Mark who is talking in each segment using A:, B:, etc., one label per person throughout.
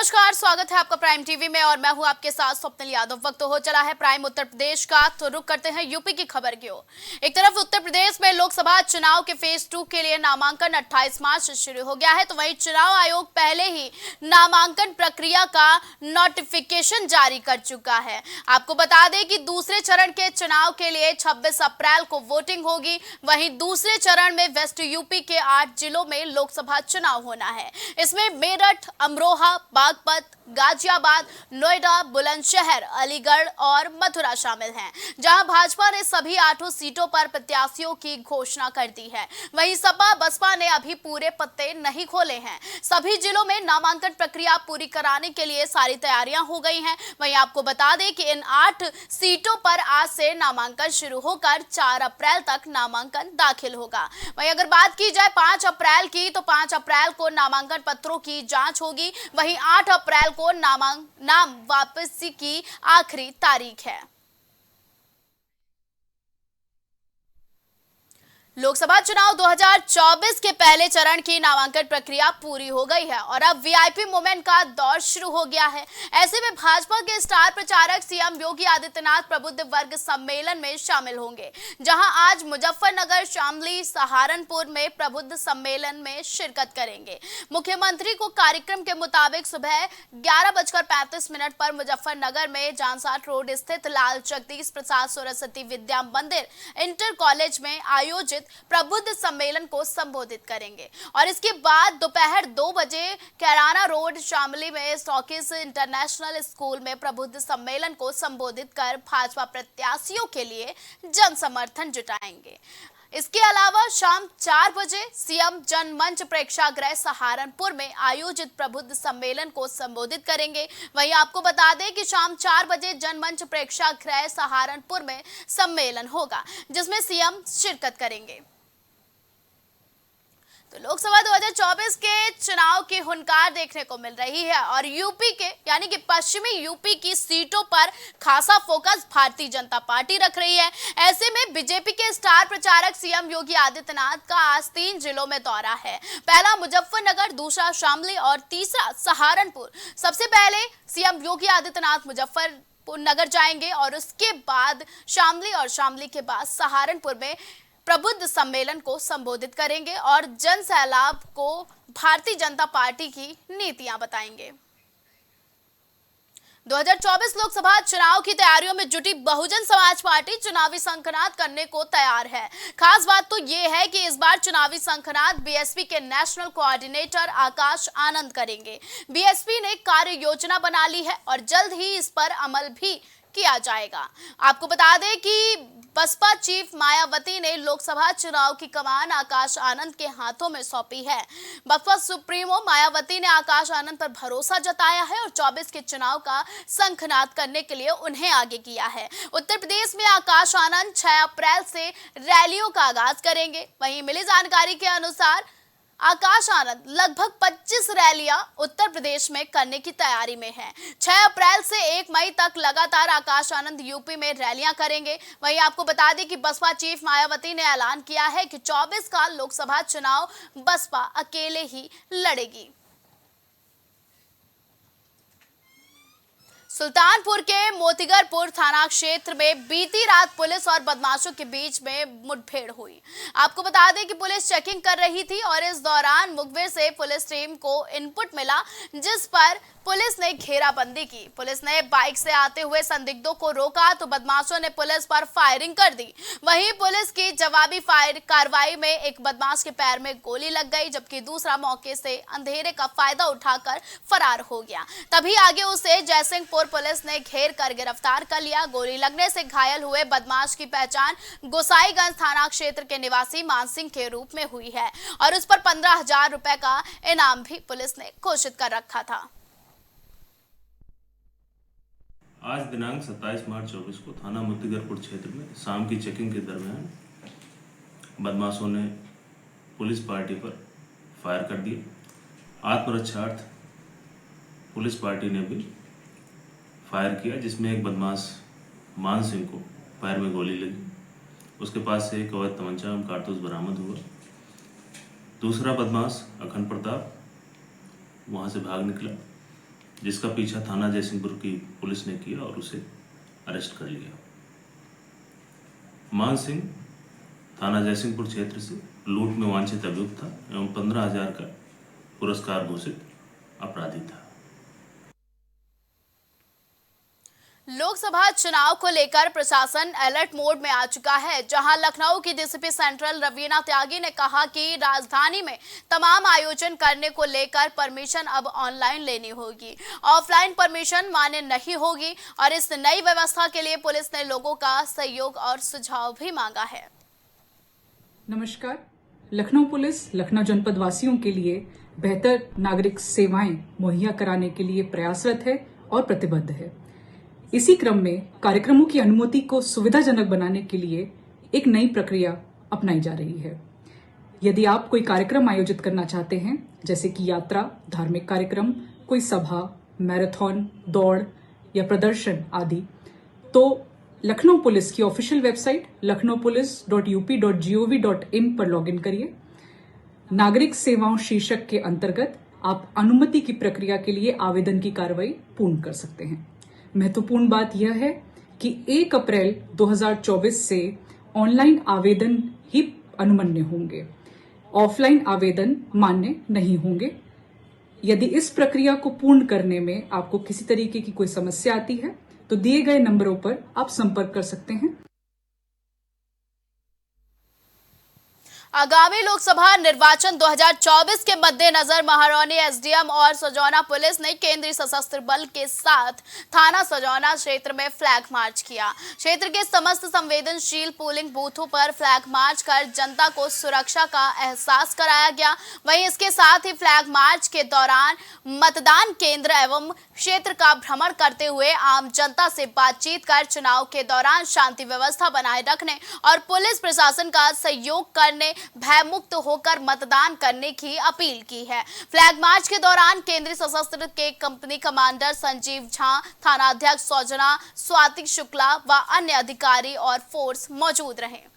A: नमस्कार, स्वागत है आपका प्राइम टीवी में और मैं हूं आपके साथ स्वप्निल यादव। वक्त हो चला है प्राइम उत्तर प्रदेश का, तो रुक करते हैं यूपी की खबर की ओर। एक तरफ उत्तर प्रदेश में लोकसभा चुनाव के फेज 2 के लिए नामांकन 28 मार्च से शुरू हो गया है, तो वहीं चुनाव आयोग पहले ही नामांकन प्रक्रिया का नोटिफिकेशन जारी कर चुका है। आपको बता दें कि दूसरे चरण के चुनाव के लिए 26 अप्रैल को वोटिंग होगी। वहीं दूसरे चरण में वेस्ट यूपी के 8 जिलों में लोकसभा चुनाव होना है। इसमें मेरठ, अमरोहा, बागपत, गाजियाबाद, नोएडा, बुलंदशहर, अलीगढ़ और मथुरा शामिल हैं, जहां भाजपा ने सभी 8 सीटों पर प्रत्याशियों की घोषणा कर दी है। वहीं सपा बसपा ने अभी पूरे पत्ते नहीं खोले हैं। सभी जिलों में नामांकन प्रक्रिया पूरी कराने के लिए सारी तैयारियां हो गई हैं। वहीं आपको बता दें कि इन 8 सीटों पर आज से नामांकन शुरू होकर 4 अप्रैल तक नामांकन दाखिल होगा। वहीं अगर बात की जाए 5 अप्रैल की, तो 5 अप्रैल को नामांकन पत्रों की जांच होगी। वहीं 8 अप्रैल को नाम वापसी की आखिरी तारीख है। लोकसभा चुनाव 2024 के पहले चरण की नामांकन प्रक्रिया पूरी हो गई है और अब वीआईपी मूवमेंट का दौर शुरू हो गया है। ऐसे में भाजपा के स्टार प्रचारक सीएम योगी आदित्यनाथ प्रबुद्ध वर्ग सम्मेलन में शामिल होंगे, जहां आज मुजफ्फरनगर, शामली, सहारनपुर में प्रबुद्ध सम्मेलन में शिरकत करेंगे। मुख्यमंत्री को कार्यक्रम के मुताबिक सुबह 11:35 पर मुजफ्फरनगर में जानसाट रोड स्थित लाल जगदीश प्रसाद सरस्वती विद्या मंदिर इंटर कॉलेज में आयोजित प्रबुद्ध सम्मेलन को संबोधित करेंगे और इसके बाद दोपहर 2 बजे कैराना रोड शामली में स्टॉकिस इंटरनेशनल स्कूल में प्रबुद्ध सम्मेलन को संबोधित कर भाजपा प्रत्याशियों के लिए जन समर्थन जुटाएंगे। इसके अलावा शाम 4 बजे सीएम जनमंच प्रेक्षागृह सहारनपुर में आयोजित प्रबुद्ध सम्मेलन को संबोधित करेंगे। वहीं आपको बता दें कि शाम 4 बजे जनमंच प्रेक्षागृह सहारनपुर में सम्मेलन होगा, जिसमें सीएम शिरकत करेंगे। तो लोकसभा 2024 के चुनाव की हुंकार देखने को मिल रही है और यूपी के यानी कि पश्चिमी यूपी की सीटों पर खासा फोकस भारतीय जनता पार्टी रख रही है। ऐसे में बीजेपी के स्टार प्रचारक सीएम योगी आदित्यनाथ का आज 3 जिलों में दौरा है। पहला मुजफ्फरनगर, दूसरा शामली और तीसरा सहारनपुर। सबसे पहले सीएम योगी आदित्यनाथ मुजफ्फरनगर जाएंगे और उसके बाद शामली और शामली के बाद सहारनपुर में प्रबुद्ध सम्मेलन को संबोधित करेंगे और जन सैलाब को भारतीय जनता पार्टी की नीतियां बताएंगे। 2024 लोकसभा चुनाव की तैयारियों में जुटी बहुजन समाज पार्टी चुनावी शंखनाद करने को तैयार है। खास बात तो ये है कि इस बार चुनावी शंखनाद बीएसपी के नेशनल कोऑर्डिनेटर आकाश आनंद करेंगे। बीएसपी ने कार्य योजना बना ली है और जल्द ही इस पर अमल भी किया जाएगा। आपको बता दें कि बसपा चीफ मायावती ने लोकसभा चुनाव की कमान आकाश आनंद के हाथों में सौंपी है। बसपा सुप्रीमो मायावती ने आकाश आनंद पर भरोसा जताया है और 24 के चुनाव का शंखनाद करने के लिए उन्हें आगे किया है। उत्तर प्रदेश में आकाश आनंद 6 अप्रैल से रैलियों का आगाज करेंगे। वहीं मिली जानकारी के अनुसार आकाश आनंद लगभग 25 रैलियां उत्तर प्रदेश में करने की तैयारी में है। 6 अप्रैल से 1 मई तक लगातार आकाश आनंद यूपी में रैलियां करेंगे। वहीं आपको बता दें कि बसपा चीफ मायावती ने ऐलान किया है कि 24 का लोकसभा चुनाव बसपा अकेले ही लड़ेगी। सुल्तानपुर के मोतीगरपुर थाना क्षेत्र में बीती रात पुलिस और बदमाशों के बीच में मुठभेड़ हुई। आपको बता दें कि पुलिस चेकिंग कर रही थी और इस दौरान मुखबिर से पुलिस टीम को इनपुट मिला, जिस पर पुलिस ने घेराबंदी की। पुलिस ने बाइक से आते हुए संदिग्धों को रोका तो बदमाशों ने पुलिस पर फायरिंग कर दी। वहीं पुलिस की जवाबी कार्रवाई में एक बदमाश के पैर में गोली लग गई, जबकि दूसरा मौके से अंधेरे का फायदा उठाकर फरार हो गया। तभी आगे उसे जयसिंहपुर पुलिस ने घेर कर गिरफ्तार कर लिया। गोली लगने से घायल हुए बदमाश की पहचान गोसाईगंज थाना क्षेत्र के निवासी मान सिंह के रूप में हुई है और उस पर 15,000 रुपए का इनाम भी पुलिस ने घोषित कर रखा था।
B: आज दिनांक 27 मार्च 24 को थाना मोतीगरपुर क्षेत्र में शाम की चेकिंग के दरमियान बदमाशों ने पुलिस पार्टी पर फायर कर दिया। आत्मरक्षार्थ पुलिस पार्टी ने भी फायर किया, जिसमें एक बदमाश मान सिंह को पैर में गोली लगी। उसके पास से एक अवैध तमंचा एवं कारतूस बरामद हुआ। दूसरा बदमाश अखंड प्रताप वहाँ से भाग निकला। जिसका पीछा थाना जयसिंहपुर की पुलिस ने किया और उसे अरेस्ट कर लिया। मान सिंह थाना जयसिंहपुर क्षेत्र से लूट में वांछित अभियुक्त था एवं 15,000 का पुरस्कार घोषित अपराधी था।
A: लोकसभा चुनाव को लेकर प्रशासन अलर्ट मोड में आ चुका है, जहां लखनऊ की डीसीपी सेंट्रल रवीना त्यागी ने कहा कि राजधानी में तमाम आयोजन करने को लेकर परमिशन अब ऑनलाइन लेनी होगी, ऑफलाइन परमिशन मान्य नहीं होगी और इस नई व्यवस्था के लिए पुलिस ने लोगों का सहयोग और सुझाव भी मांगा है।
C: नमस्कार। लखनऊ पुलिस लखनऊ जनपद वासियों के लिए बेहतर नागरिक सेवाएं मुहैया कराने के लिए प्रयासरत है और प्रतिबद्ध है। इसी क्रम में कार्यक्रमों की अनुमति को सुविधाजनक बनाने के लिए एक नई प्रक्रिया अपनाई जा रही है। यदि आप कोई कार्यक्रम आयोजित करना चाहते हैं, जैसे कि यात्रा, धार्मिक कार्यक्रम, कोई सभा, मैराथन, दौड़ या प्रदर्शन आदि, तो लखनऊ पुलिस की ऑफिशियल वेबसाइट lakhnaupoli.up.gov.in पर लॉगिन करिए। नागरिक सेवाओं शीर्षक के अंतर्गत आप अनुमति की प्रक्रिया के लिए आवेदन की कार्रवाई पूर्ण कर सकते हैं। महत्वपूर्ण बात यह है कि 1 अप्रैल 2024 से ऑनलाइन आवेदन ही अनुमन्य होंगे, ऑफलाइन आवेदन मान्य नहीं होंगे। यदि इस प्रक्रिया को पूर्ण करने में आपको किसी तरीके की कोई समस्या आती है तो दिए गए नंबरों पर आप संपर्क कर सकते हैं।
A: आगामी लोकसभा निर्वाचन 2024 के मद्देनजर महारौनी एसडीएम और सजौना पुलिस ने केंद्रीय सशस्त्र बल के साथ थाना सजौना क्षेत्र में फ्लैग मार्च किया। क्षेत्र के समस्त संवेदनशील पोलिंग बूथों पर फ्लैग मार्च कर जनता को सुरक्षा का एहसास कराया गया। वहीं इसके साथ ही फ्लैग मार्च के दौरान मतदान केंद्र एवं क्षेत्र का भ्रमण करते हुए आम जनता से बातचीत कर चुनाव के दौरान शांति व्यवस्था बनाए रखने और पुलिस प्रशासन का सहयोग करने, भयमुक्त होकर मतदान करने की अपील की है। फ्लैग मार्च के दौरान केंद्रीय सशस्त्र के कंपनी कमांडर संजीव झा, थाना अध्यक्ष सौजना, स्वाति शुक्ला व अन्य अधिकारी और फोर्स मौजूद रहे।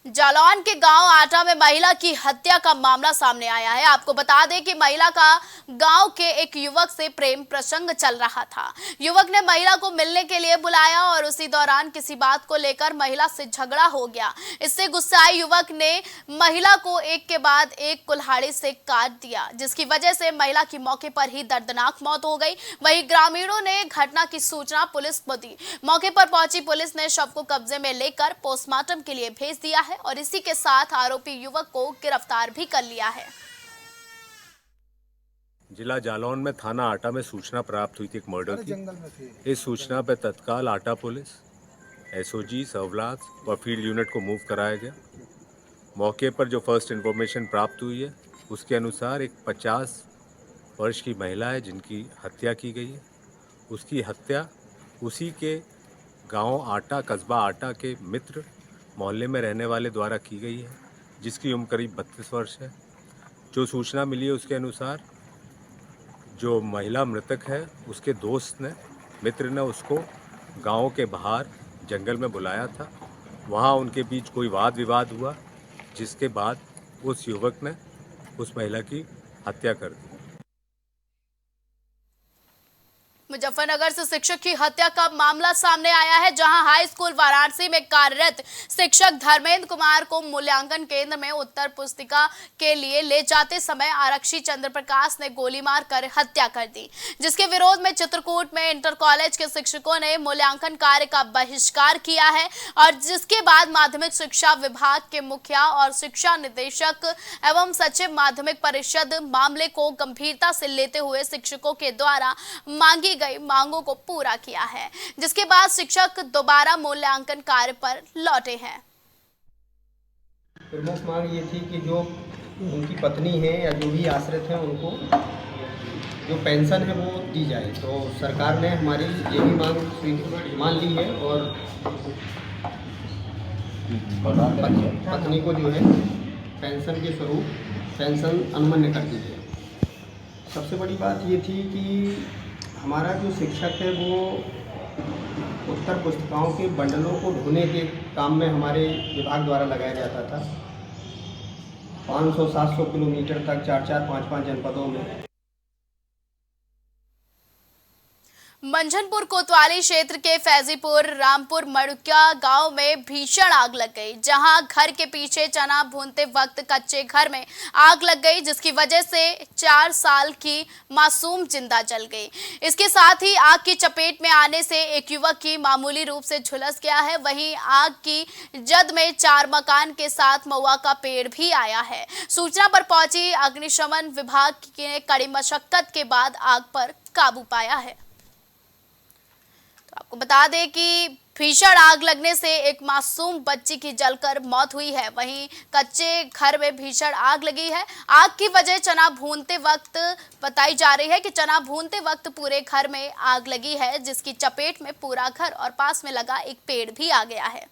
A: जालौन के गांव आटा में महिला की हत्या का मामला सामने आया है। आपको बता दें कि महिला का गांव के एक युवक से प्रेम प्रसंग चल रहा था। युवक ने महिला को मिलने के लिए बुलाया और उसी दौरान किसी बात को लेकर महिला से झगड़ा हो गया। इससे गुस्साए युवक ने महिला को एक के बाद एक कुल्हाड़ी से काट दिया, जिसकी वजह से महिला की मौके पर ही दर्दनाक मौत हो गई। वहीं ग्रामीणों ने घटना की सूचना पुलिस को दी। मौके पर पहुंची पुलिस ने शव को कब्जे में लेकर पोस्टमार्टम के लिए भेज दिया है और इसी के साथ आरोपी युवक को गिरफ्तार भी कर लिया है।
D: जिला जालौन में थाना आटा में सूचना प्राप्त हुई थी एक मर्डर की। इस सूचना पर तत्काल आटा पुलिस, एसओजी, सर्विलांस व फील्ड यूनिट को मूव कराया गया। मौके पर जो फर्स्ट इन्फॉर्मेशन प्राप्त हुई है उसके अनुसार एक 50 वर्ष की महिला है जिनकी हत्या की गई है। उसकी हत्या उसी के गांव आटा, कस्बा आटा के मित्र मोहल्ले में रहने वाले द्वारा की गई है, जिसकी उम्र करीब 32 वर्ष है। जो सूचना मिली है उसके अनुसार जो महिला मृतक है उसके दोस्त ने, मित्र ने उसको गांव के बाहर जंगल में बुलाया था। वहां उनके बीच कोई वाद विवाद हुआ, जिसके बाद उस युवक ने उस महिला की हत्या कर दी।
A: मुजफ्फरनगर से शिक्षक की हत्या का मामला सामने आया है, जहां हाई स्कूल वाराणसी में कार्यरत शिक्षक धर्मेंद्र कुमार को मूल्यांकन केंद्र में उत्तर पुस्तिका के लिए ले जाते समय आरक्षी चंद्र प्रकाश ने गोली मारकर हत्या कर दी, जिसके विरोध में चित्रकूट में इंटर कॉलेज के शिक्षकों ने मूल्यांकन कार्य का बहिष्कार किया है और जिसके बाद माध्यमिक शिक्षा विभाग के मुखिया और शिक्षा निदेशक एवं सचिव माध्यमिक परिषद मामले को गंभीरता से लेते हुए शिक्षकों के द्वारा मांगी गई मांगों को पूरा किया है, जिसके बाद शिक्षक दोबारा मूल्यांकन कार्य पर लौटे हैं।
E: प्रमुख मांग ये थी कि जो उनकी पत्नी है या जो भी आश्रित हैं उनको जो पेंशन है वो दी जाए। तो सरकार ने हमारी ये भी मांग मान ली है और पत्नी को जो है पेंशन के स्वरूप पेंशन अनुमन्य कर दी है। सबसे बड़ी बात ये थी कि हमारा जो शिक्षक है वो उत्तर पुस्तिकाओं के बंडलों को ढोने के काम में हमारे विभाग द्वारा लगाया जाता था। 500-700 किलोमीटर तक 4-4, 5-5 जनपदों में।
A: मंझनपुर कोतवाली क्षेत्र के फैजीपुर रामपुर मड़ुकिया गांव में भीषण आग लग गई, जहां घर के पीछे चना भूनते वक्त कच्चे घर में आग लग गई, जिसकी वजह से 4 साल की मासूम जिंदा जल गई। इसके साथ ही आग की चपेट में आने से एक युवक की मामूली रूप से झुलस गया है। वहीं आग की जद में 4 मकान के साथ महुआ का पेड़ भी आया है। सूचना पर पहुंची अग्निशमन विभाग ने कड़ी मशक्कत के बाद आग पर काबू पाया है। आपको बता दें कि भीषण आग लगने से एक मासूम बच्ची की जलकर मौत हुई है। वहीं कच्चे घर में भीषण आग लगी है। आग की वजह चना भूनते वक्त बताई जा रही है कि चना भूनते वक्त पूरे घर में आग लगी है, जिसकी चपेट में पूरा घर और पास में लगा एक पेड़ भी आ गया है।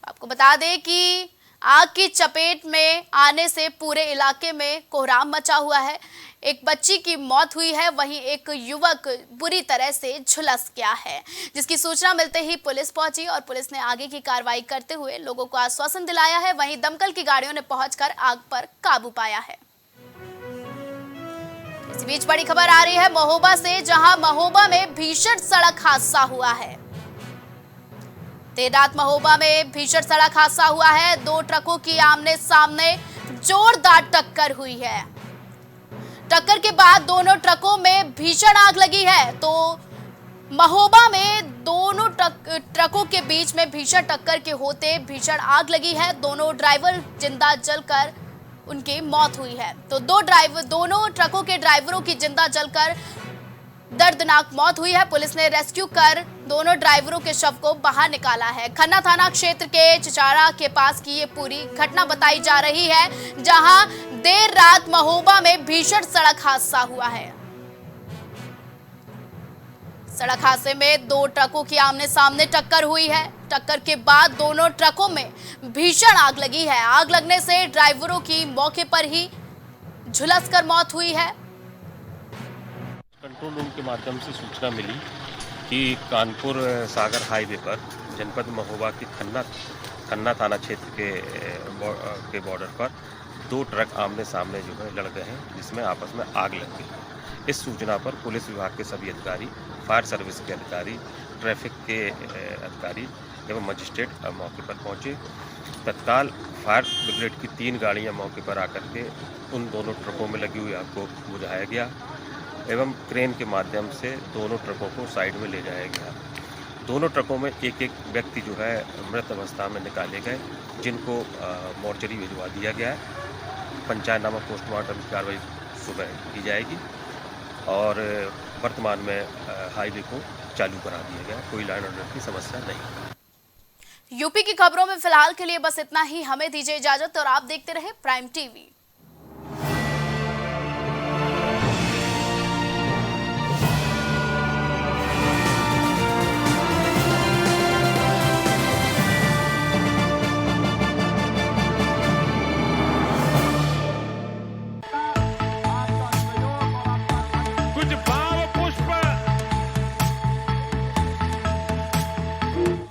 A: आपको बता दें कि आग की चपेट में आने से पूरे इलाके में कोहराम मचा हुआ है। एक बच्ची की मौत हुई है, वहीं एक युवक बुरी तरह से झुलस गया है, जिसकी सूचना मिलते ही पुलिस पहुंची और पुलिस ने आगे की कार्रवाई करते हुए लोगों को आश्वासन दिलाया है। वहीं दमकल की गाड़ियों ने पहुंचकर आग पर काबू पाया है। इस बीच बड़ी खबर आ रही है महोबा से, जहां महोबा में भीषण सड़क हादसा हुआ है। देर रात महोबा में भीषण सड़क हादसा हुआ है। 2 ट्रकों की आमने सामने जोरदार टक्कर हुई है। टक्कर के बाद दोनों ट्रकों में भीषण आग लगी है। तो महोबा में दोनों ट्रकों के बीच में भीषण टक्कर के होते भीषण आग लगी है। दोनों ड्राइवर जिंदा जलकर उनकी मौत हुई है। तो दोनों ट्रकों के ड्राइवरों की जिंदा जलकर दर्दनाक मौत हुई है। पुलिस ने रेस्क्यू कर दोनों ड्राइवरों के शव को बाहर निकाला है। खन्ना थाना क्षेत्र के चिचाड़ा के पास की ये पूरी घटना बताई जा रही है, जहां देर रात महोबा में भीषण सड़क हादसा हुआ है। सड़क हादसे में 2 ट्रकों की आमने सामने टक्कर हुई है। टक्कर के बाद दोनों ट्रकों में भीषण आग लगी है। आग लगने से ड्राइवरों की मौके पर ही झुलसकर मौत हुई है।
F: कंट्रोल रूम के माध्यम से सूचना मिली कि कानपुर सागर हाईवे पर जनपद महोबा के खन्ना थाना क्षेत्र के बॉर्डर पर 2 ट्रक आमने सामने जो है लड़ गए हैं, जिसमें आपस में आग लग गई। इस सूचना पर पुलिस विभाग के सभी अधिकारी, फायर सर्विस के अधिकारी, ट्रैफिक के अधिकारी एवं मजिस्ट्रेट मौके पर पहुंचे। तत्काल फायर ब्रिगेड की 3 गाड़ियां मौके पर आकर के उन दोनों ट्रकों में लगी हुई आग को बुझाया गया एवं क्रेन के माध्यम से दोनों ट्रकों को साइड में ले जाया गया। दोनों ट्रकों में एक व्यक्ति जो है मृत अवस्था में निकाले गए, जिनको मोर्चरी भिजवा दिया गया है। पंचायतनामा पोस्टमार्टम की कार्रवाई सुबह की जाएगी और वर्तमान में हाईवे को चालू करा दिया गया। कोई लाइन ऑर्डर की समस्या नहीं।
A: यूपी की खबरों में फिलहाल के लिए बस इतना ही। हमें दीजिए इजाजत और आप देखते रहे प्राइम टीवी।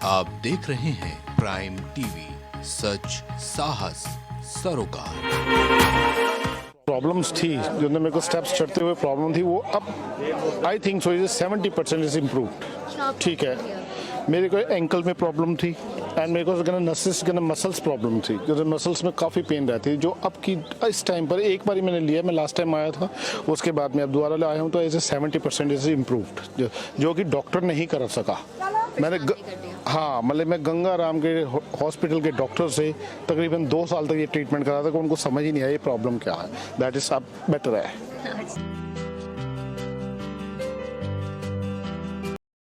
G: आप देख रहे हैं प्राइम टीवी, सच साहस सरोकार।
H: प्रॉब्लम्स थी जो मेरे को स्टेप्स चढ़ते हुए प्रॉब्लम थी, वो अब I think so 70% is improved. ठीक है, मेरे को एंकल में प्रॉब्लम थी एंड मेरे को नसेस मसल्स प्रॉब्लम थी, जो मसल्स में काफ़ी पेन रहती है, जो अब की इस टाइम पर एक बार ही मैंने लिया। मैं लास्ट टाइम आया था, उसके बाद मैं अब दोबारा लाया हूँ, तो एज ए 70% इज इम्प्रूव्ड, जो कि डॉक्टर नहीं कर सका। मैंने हाँ, मतलब मैं गंगा राम के हॉस्पिटल के डॉक्टर से तकरीबन 2 साल तक ये ट्रीटमेंट करा था, कि उनको समझ ही नहीं आया ये प्रॉब्लम क्या है। दैट इज अब बेटर है।